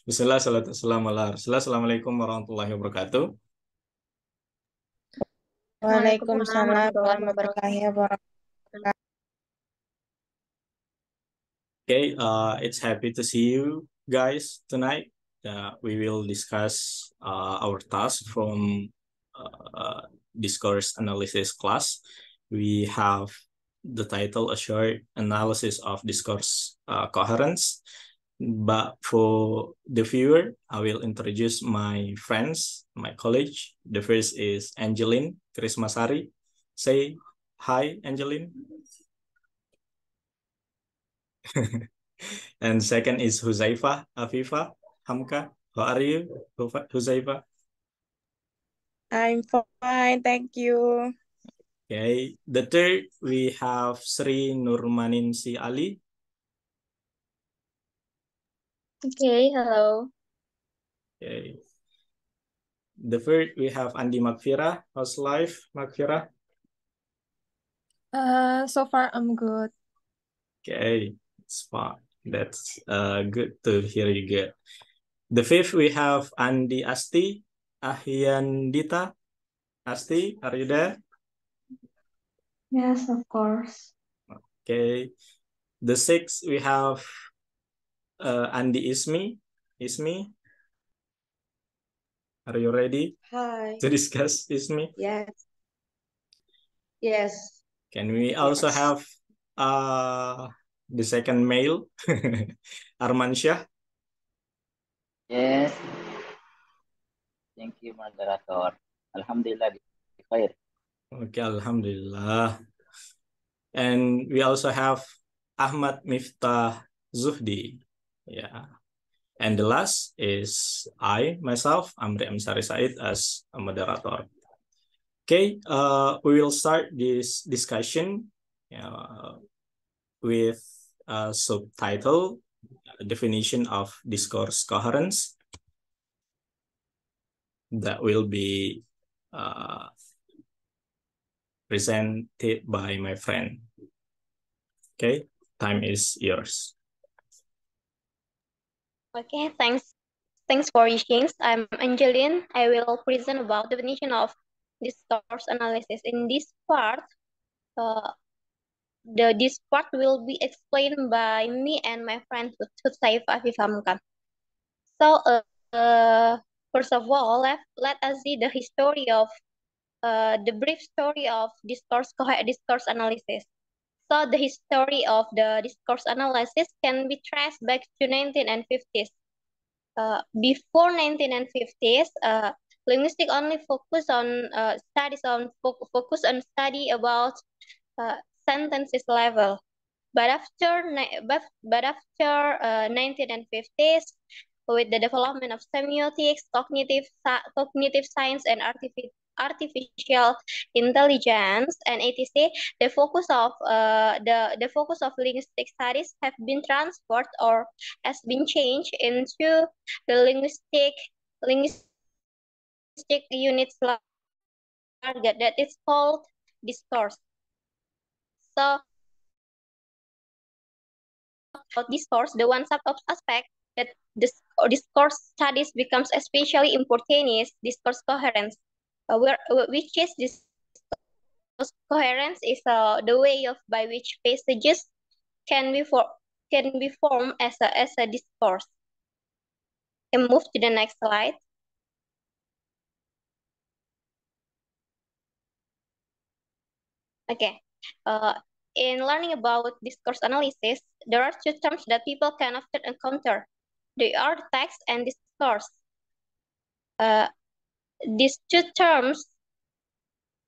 Bismillah, salatu wassalamu ala Rasulillah. Assalamualaikum warahmatullahi wabarakatuh. Waalaikumsalam Waalaikumsalam warahmatullahi wabarakatuh. Okay, it's happy to see you guys tonight. We will discuss our task from discourse analysis class. We have the title, A Short Analysis of Discourse Coherence. But for the viewer, I will introduce my friends, my college. The first is Angeline Krismasari. Say hi, Angeline. And second is Huzaifa Afifa Hamka. How are you, Huzaifa? I'm fine, thank you. Okay. The third, we have Sri Nurmaninsi Ali. Okay, hello. Okay. The third, we have Andi Makfira. How's life, Makfira? So far I'm good. Okay, it's fine. That's good to hear you good. The fifth, we have Andi Asti Ahyandita. Asti, are you there? Yes, of course. Okay. The sixth, we have Andi Ismi. Ismi, are you ready Hi. to discuss Ismi? Yes. Yes. Can we also Yes. have the second male, Armansyah? Yes, thank you, moderator. Alhamdulillah, khair. Okay, Alhamdulillah. And we also have Ahmad Miftah Zuhdi. Yeah. And the last is I, myself, Amri Amsari Said, as a moderator. Okay, we will start this discussion with a subtitle, definition of discourse coherence, that will be presented by my friend. Okay, time is yours. Okay, thanks. Thanks for wishing. I'm Angeline. I will present about definition of discourse analysis. In this part, this part will be explained by me and my friend Hutsaifa Afifamkan. So, first of all, let us see the history of the brief story of discourse analysis. So the history of the discourse analysis can be traced back to 1950s. Before 1950s, linguistic only focus on focus on study about sentences level. But after 1950s, with the development of semiotics, cognitive science, and artificial intelligence, and etc., the focus of linguistic studies have been transferred or has been changed into the linguistic units target that is called discourse. So discourse, the one sub of aspect that this discourse studies becomes especially important is discourse coherence, which is this coherence is the way of by which passages can be formed as a discourse. And move to the next slide. Okay. In learning about discourse analysis, there are two terms that people can often encounter. They are text and discourse. These two terms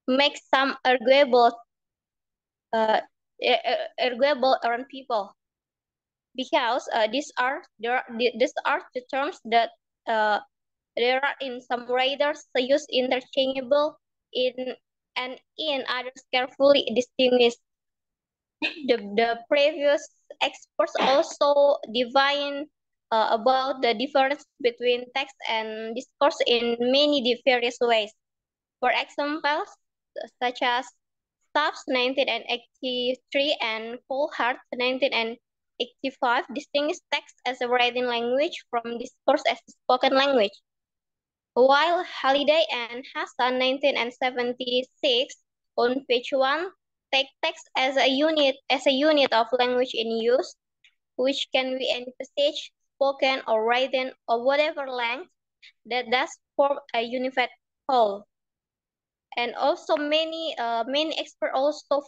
make some arguable around people because these are two terms that there are in some writers used interchangeable in others carefully distinguished. The previous experts also divine about the difference between text and discourse in many various ways. For example, such as Stubbs 1983 and Coulthard 85 distinguished text as a written language from discourse as a spoken language, while Halliday and Hassan 1976 on page 1 take text as a unit of language in use, which can be any passage, spoken or written or whatever length that does form a unified whole. And also many experts also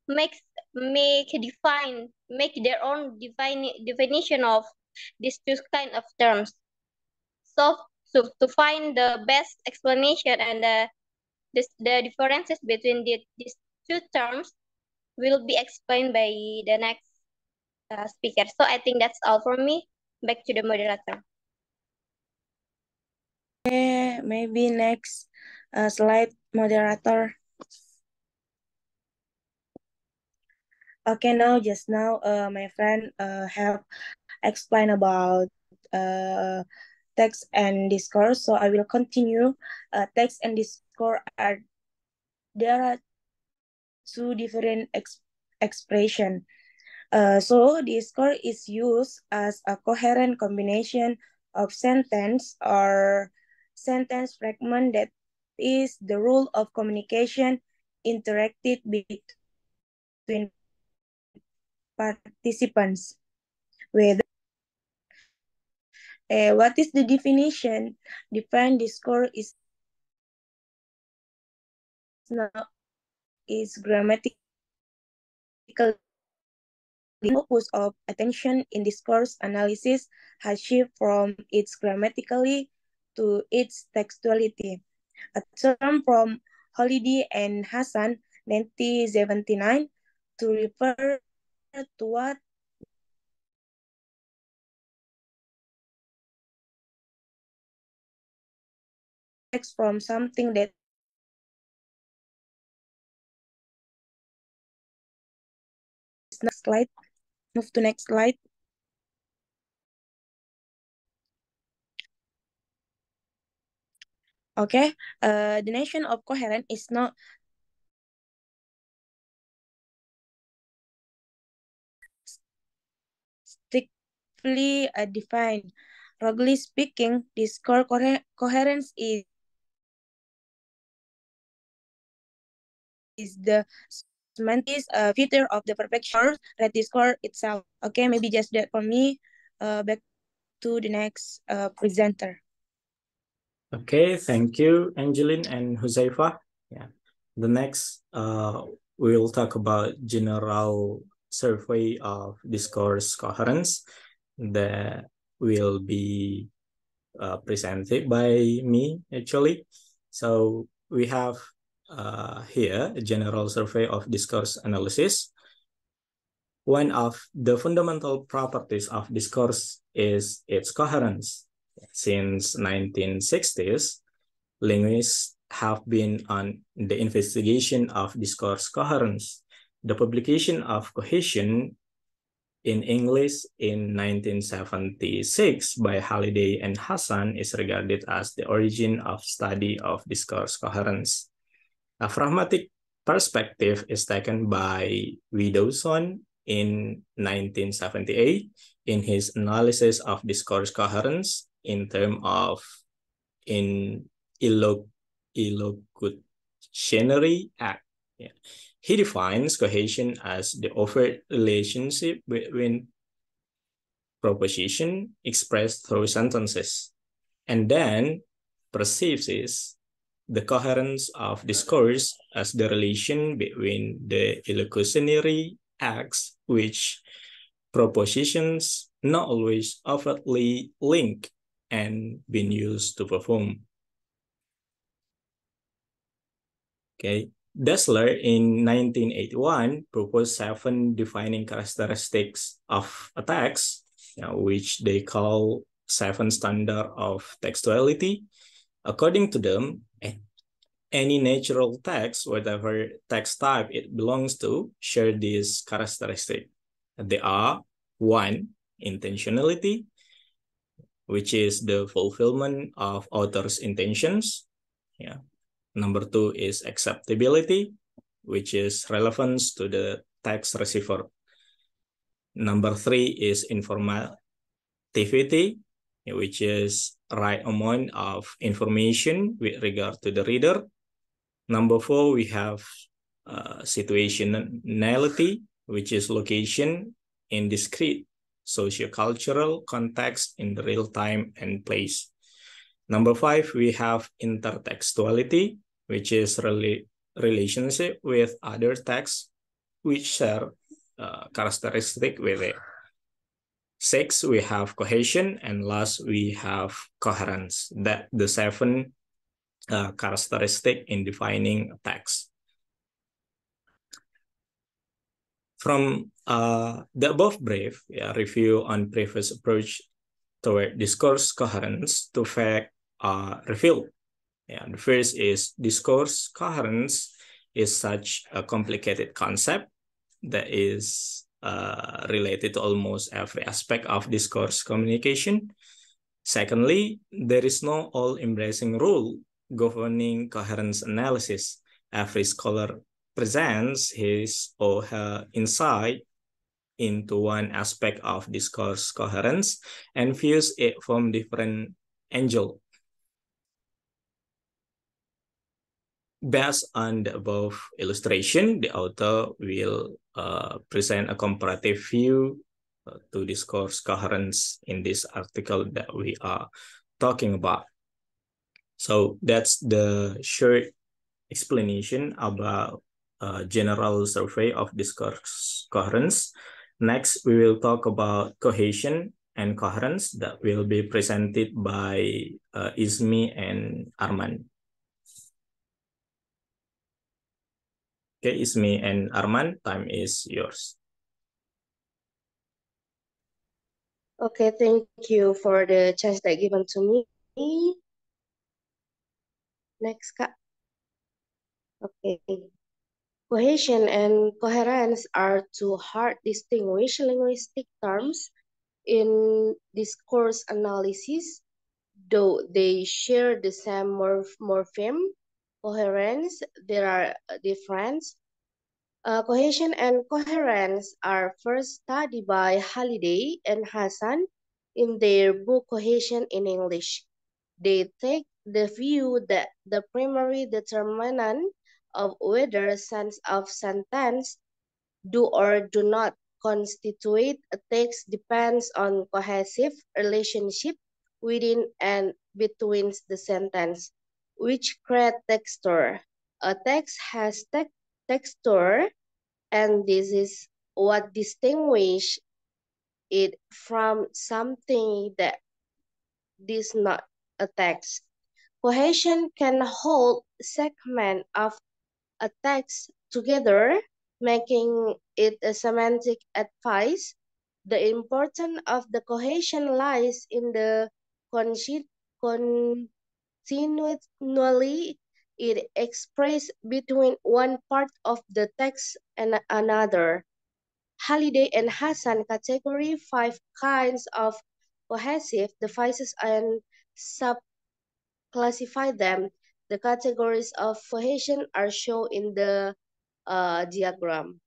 make their own definition of these two kind of terms. So to find the best explanation and the differences between these two terms will be explained by the next speaker. So I think that's all from me. Back to the moderator. Okay, maybe next slide, moderator. Okay, just now, my friend have explained about text and discourse. So I will continue. Text and discourse there are two different expression. So discourse is used as a coherent combination of sentence or sentence fragment that is the rule of communication interacted between participants. Whether what is the definition? Define discourse is not is grammatically the focus of attention in discourse analysis has shifted from its grammatically to its textuality. A term from Holiday and Hassan, 1979, to refer to what text from something that is next slide. Move to next slide. Okay, the notion of coherent is not strictly defined. Roughly speaking, discourse coherence is the semantic feature of the perfection red discourse itself. Okay, maybe just that for me. Back to the next presenter. Okay, thank you, Angeline and Huzaifa. Yeah. The next, we'll talk about general survey of discourse coherence that will be presented by me, actually. So we have here a general survey of discourse analysis. One of the fundamental properties of discourse is its coherence. Since 1960s, linguists have been on the investigation of discourse coherence. The publication of Cohesion in English in 1976 by Halliday and Hassan is regarded as the origin of study of discourse coherence. A pragmatic perspective is taken by Widdowson in 1978 in his analysis of discourse coherence in terms of illocutionary act. Yeah. He defines cohesion as the overt relationship between proposition expressed through sentences, and then perceives the coherence of discourse as the relation between the illocutionary acts which propositions not always overtly link and been used to perform. Okay, Dessler in 1981 proposed 7 defining characteristics of a text, which they call 7 standards of textuality. According to them, any natural text, whatever text type it belongs to, share this characteristic. They are 1, intentionality, which is the fulfillment of author's intentions. Yeah. Number 2 is acceptability, which is relevance to the text receiver. Number 3 is informativity, which is right amount of information with regard to the reader. Number 4, we have situationality, which is location in discrete sociocultural context in the real time and place. Number 5, we have intertextuality, which is relationship with other texts which share characteristic with it. 6, we have cohesion, and last we have coherence. That the 7 characteristic in defining a text. From the above brief, review on previous approach toward discourse coherence to fact revealed. The first is discourse coherence is such a complicated concept that is related to almost every aspect of discourse communication. Secondly, there is no all-embracing rule governing coherence analysis. Every scholar presents his or her insight into one aspect of discourse coherence and views it from different angles. Based on the above illustration, the author will present a comparative view to discourse coherence in this article that we are talking about. So that's the short explanation about a general survey of discourse coherence. Next, we will talk about cohesion and coherence that will be presented by Ismi and Arman. Okay, Ismi and Arman, time is yours. Okay, thank you for the chance that given to me. Next, Kak. Okay. Cohesion and coherence are two hard distinguished linguistic terms in discourse analysis, though they share the same morpheme. Coherence, there are differences. Cohesion and coherence are first studied by Halliday and Hassan in their book Cohesion in English. They take the view that the primary determinant of whether a sense of sentence do or do not constitute a text depends on cohesive relationship within and between the sentence, which create texture. A text has texture, and this is what distinguishes it from something that is not a text. Cohesion can hold segments of a text together, making it a semantic advice. The importance of the cohesion lies in the continually it expressed between one part of the text and another. Halliday and Hassan category 5 kinds of cohesive devices and sub-classify them. The categories of cohesion are shown in the diagram.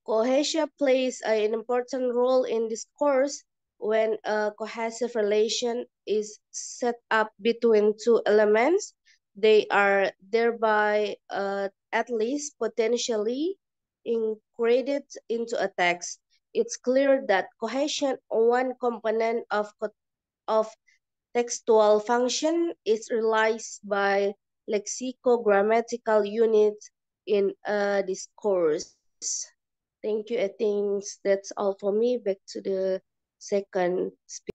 Cohesion plays an important role in discourse when a cohesive relation is set up between two elements. They are thereby at least potentially integrated into a text. It's clear that cohesion, one component of textual function, is realized by lexicogrammatical units in a discourse. Thank you. I think that's all for me. Back to the second speaker.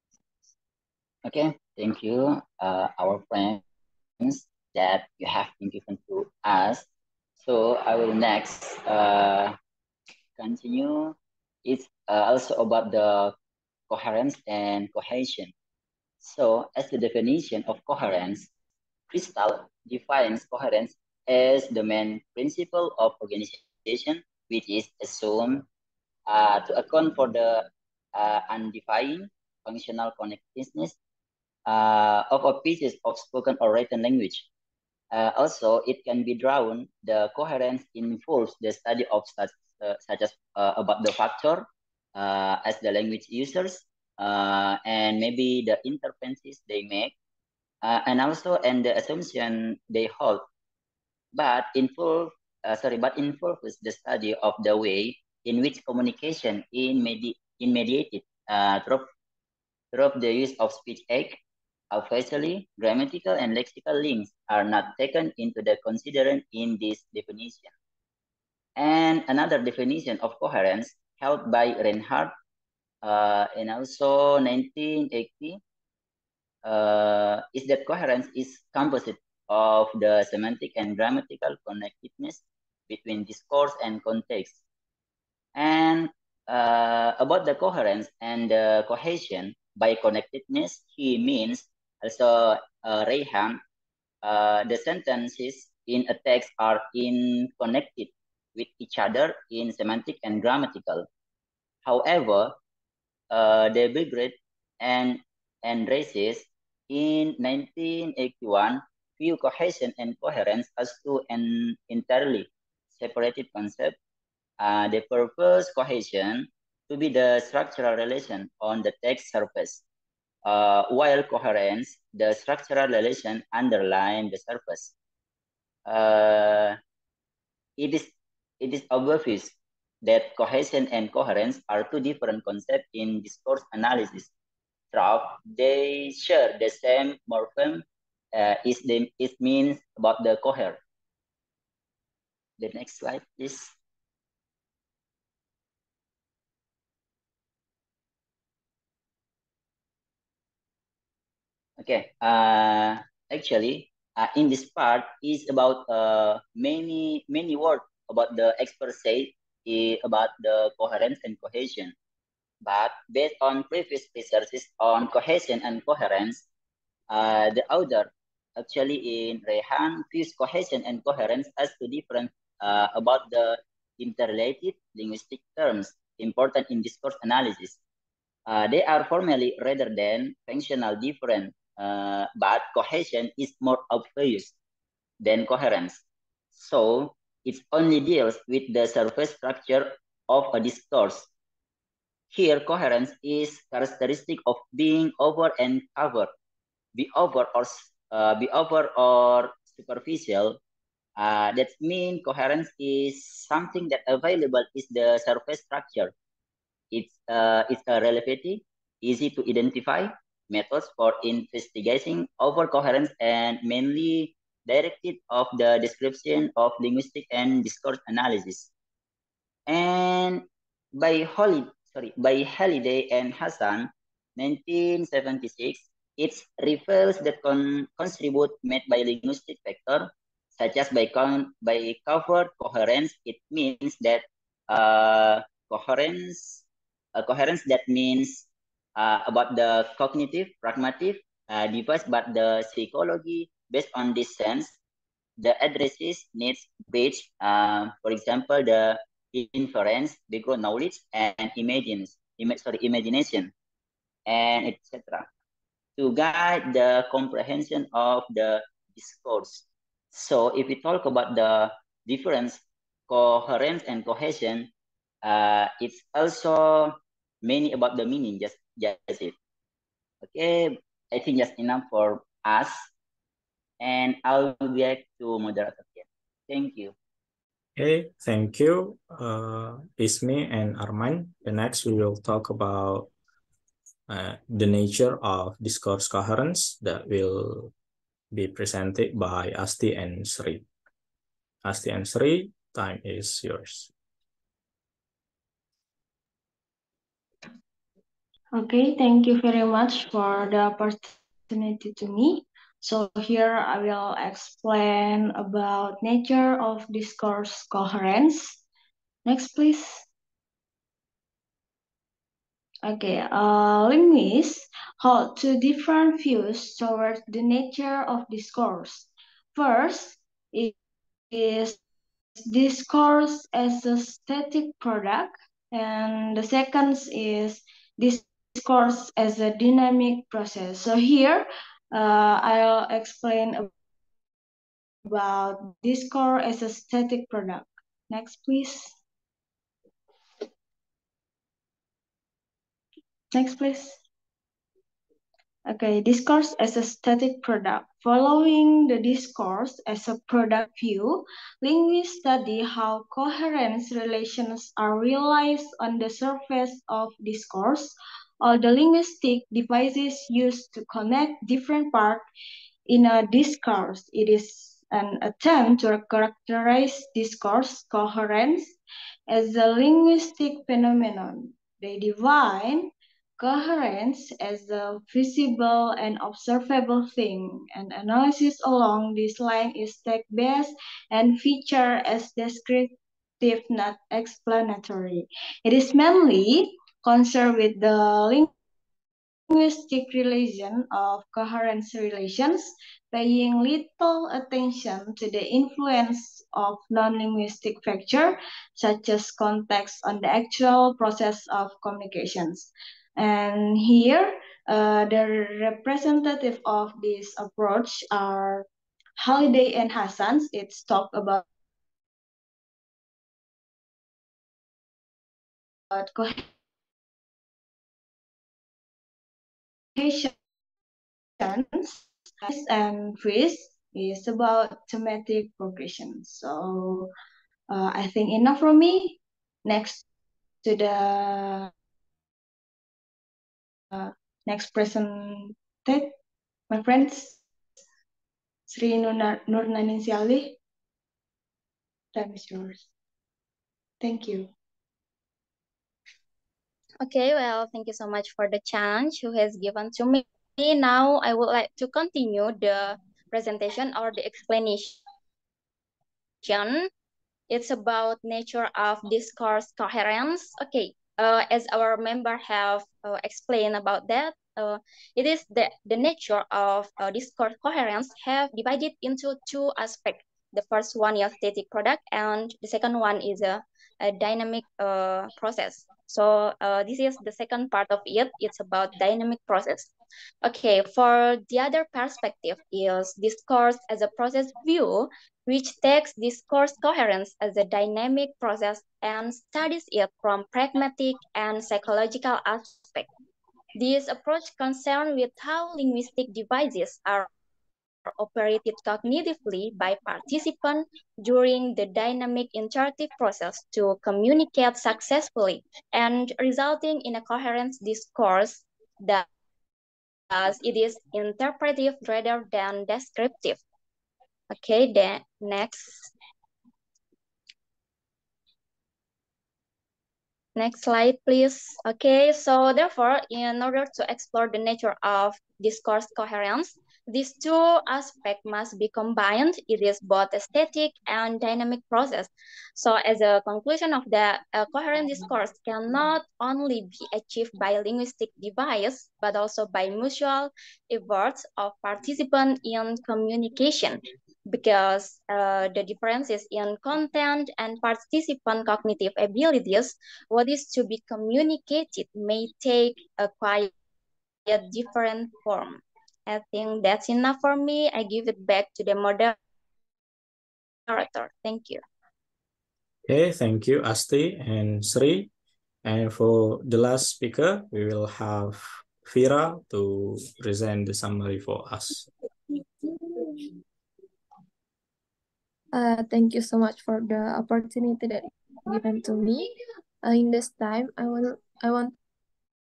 Okay, thank you, our friends that you have been given to us. So I will next continue. It's also about the coherence and cohesion. So as the definition of coherence, Crystal defines coherence as the main principle of organization, which is assumed to account for the undefined functional connectedness of a pieces of spoken or written language. Also, it can be drawn, the coherence involves the study of such as about the factor as the language users, and maybe the interferences they make, and also and the assumption they hold, but involves the study of the way in which communication in mediated through the use of speech aid. Obviously, grammatical and lexical links are not taken into the consideration in this definition. And another definition of coherence held by Reinhardt in also 1980 is that coherence is composite of the semantic and grammatical connectedness between discourse and context. And about the coherence and the cohesion, by connectedness, he means also Reinhardt, the sentences in a text are in connected with each other in semantic and grammatical. However, the Belgrade and races in 1981 view cohesion and coherence as two entirely separated concepts. They propose cohesion to be the structural relation on the text surface, while coherence, the structural relation underlying the surface. It is obvious that cohesion and coherence are two different concepts in discourse analysis. They share the same morpheme. It means about the cohere. The next slide, please. Okay. Actually, in this part is about many words about the experts say about the coherence and cohesion. But based on previous researches on cohesion and coherence, the author actually in Rehan views cohesion and coherence as two different about the interrelated linguistic terms important in discourse analysis. They are formally rather than functional different, but cohesion is more obvious than coherence. So it only deals with the surface structure of a discourse. Here, coherence is characteristic of being over and covered, be over or superficial. That means coherence is something that available is the surface structure. It's a relatively easy to identify methods for investigating over coherence and mainly directed of the description of linguistic and discourse analysis. And by Halliday and Hassan, 1976, it reveals the contribute made by linguistic factor, such as by covered coherence. It means that coherence, coherence that means about the cognitive, pragmatic device, but the psychology based on this sense, the addresses needs bridge, for example, the inference, background knowledge, and imagination, and etc. to guide the comprehension of the discourse. So if we talk about the difference, coherence and cohesion, it's also many about the meaning, just it. Okay, I think just enough for us. And I'll be back to moderator again. Thank you. Okay, thank you, Ismi and Arman. The next we will talk about the nature of discourse coherence that will be presented by Asti and Sri. Asti and Sri, time is yours. Okay, thank you very much for the opportunity to me. So here I will explain about nature of discourse coherence. Next, please. Okay, linguists hold two different views towards the nature of discourse. First is discourse as a static product, and the second is discourse as a dynamic process. So here, I'll explain about discourse as a static product. Next, please. Next, please. Okay, discourse as a static product. Following the discourse as a product view, linguists study how coherence relations are realized on the surface of discourse. All the linguistic devices used to connect different parts in a discourse. It is an attempt to characterize discourse coherence as a linguistic phenomenon. They define coherence as a visible and observable thing, and analysis along this line is text-based and feature as descriptive, not explanatory. It is mainly concerned with the linguistic relation of coherence relations, paying little attention to the influence of non-linguistic factors such as context on the actual process of communications. And here, the representative of this approach are Halliday and Hassans. It's talk about cohesions and Frizz is about thematic progression. So I think enough from me. Next to the next presented, my friends, Sri Nurnanin Sialih. Time is yours. Thank you. Okay, well, thank you so much for the chance you has given to me. Now I would like to continue the presentation or the explanation. It's about nature of discourse coherence. Okay, as our member have explained about that, it is the nature of discourse coherence have divided into two aspects. The first one is static product, and the second one is a dynamic process. So this is the second part of it. It's about dynamic process. Okay, for the other perspective is discourse as a process view, which takes discourse coherence as a dynamic process and studies it from pragmatic and psychological aspects. This approach concerns with how linguistic devices are operated cognitively by participants during the dynamic interactive process to communicate successfully and resulting in a coherent discourse. Thus, it is interpretive rather than descriptive. Okay, then next. Next slide, please. Okay, so therefore, in order to explore the nature of discourse coherence, these two aspects must be combined. It is both a static and dynamic process. So as a conclusion of that, a coherent discourse cannot only be achieved by linguistic device, but also by mutual efforts of participants in communication, because the differences in content and participant cognitive abilities, what is to be communicated may take a quite different form. I think that's enough for me. I give it back to the moderator. Thank you. Okay, thank you, Asti and Sri. And for the last speaker, we will have Vira to present the summary for us. Thank you so much for the opportunity that given to me. In this time, I want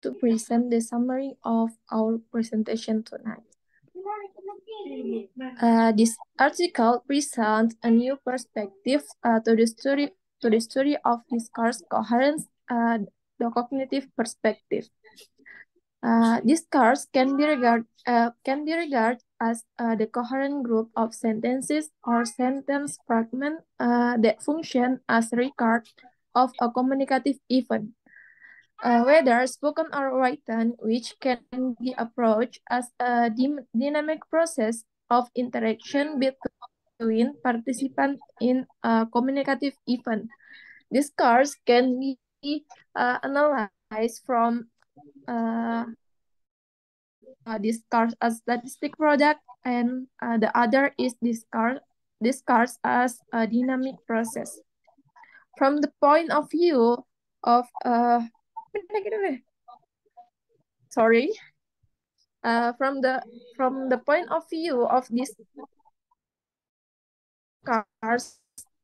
to present the summary of our presentation tonight. This article presents a new perspective to the story of discourse coherence, the cognitive perspective. Discourse can be regarded as the coherent group of sentences or sentence fragments that function as record of a communicative event, whether spoken or written, which can be approached as a dynamic process of interaction between participants in a communicative event. Discourse can be analyzed from discourse as statistic product, and the other is discourse as a dynamic process. From the point of view of sorry, from the point of view of these cars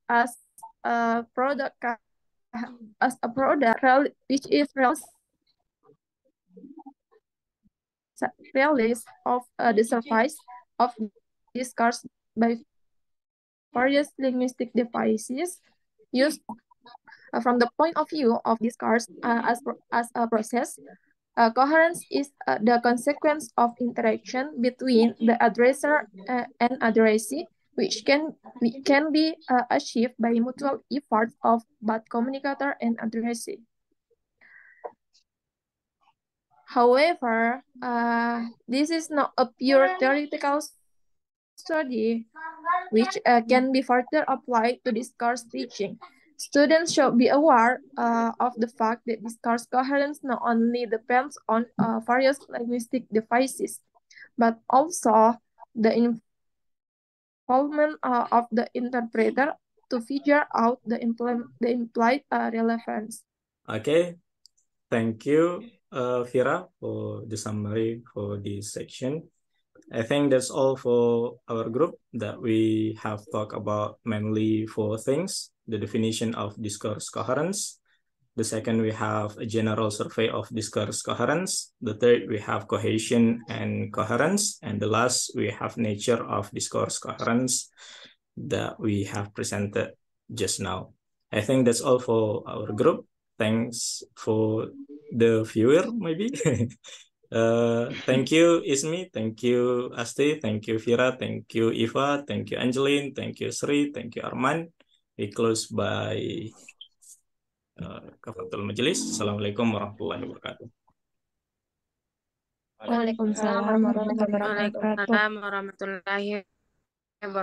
as a product which is realist of the surface of these cars by various linguistic devices used from the point of view of these cars as a process. Coherence is the consequence of interaction between the addresser and addressee, which can be achieved by mutual efforts of both communicator and addressee. However, this is not a pure theoretical study, which can be further applied to discourse teaching. Students should be aware of the fact that discourse coherence not only depends on various linguistic devices, but also the involvement of the interpreter to figure out the implied relevance. Okay, thank you, Vira, for the summary for this section. I think that's all for our group that we have talked about mainly four things: the definition of discourse coherence. The second, we have a general survey of discourse coherence. The third, we have cohesion and coherence. And the last, we have nature of discourse coherence that we have presented just now. I think that's all for our group. Thanks for the viewer, maybe. Thank you, Ismi. Thank you, Asti. Thank you, Vira. Thank you, Eva. Thank you, Angeline. Thank you, Sri. Thank you, Arman. We close by kafaratul majelis. Assalamualaikum warahmatullahi wabarakatuh. Waalaikumsalam warahmatullahi wabarakatuh. Waalaikumsalam warahmatullahi wabarakatuh.